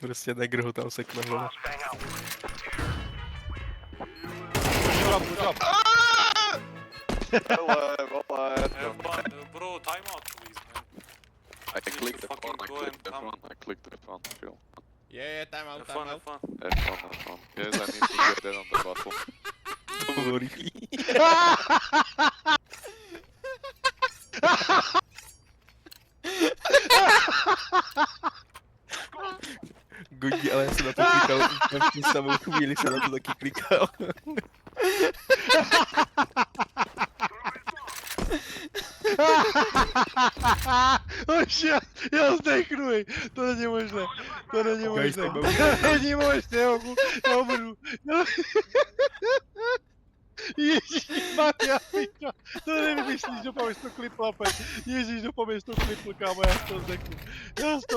Prostě negr ho tam sekne, vole. Bro, timeout please, man. I clicked the fucking phone, I go clicked and the come. phone, I clicked the phone, Phil. Yeah, time out, Have time fun, out. have fun. F1. Yes, I need to get in on the battle. To bylo rychlý. Godí, ale já jsem na to klikal úplně v tu samou chvíli, jsem na to taky klikal. Už já zdechnuji, to není možné, to není Guys, možné, tak to není možné, já umřu. Ježišmarja, pičo, to nevymyslíš, doufám, že to klipl, Ježíš, doufám, že to klipl, kámo, já z toho zdechnu. Já z toho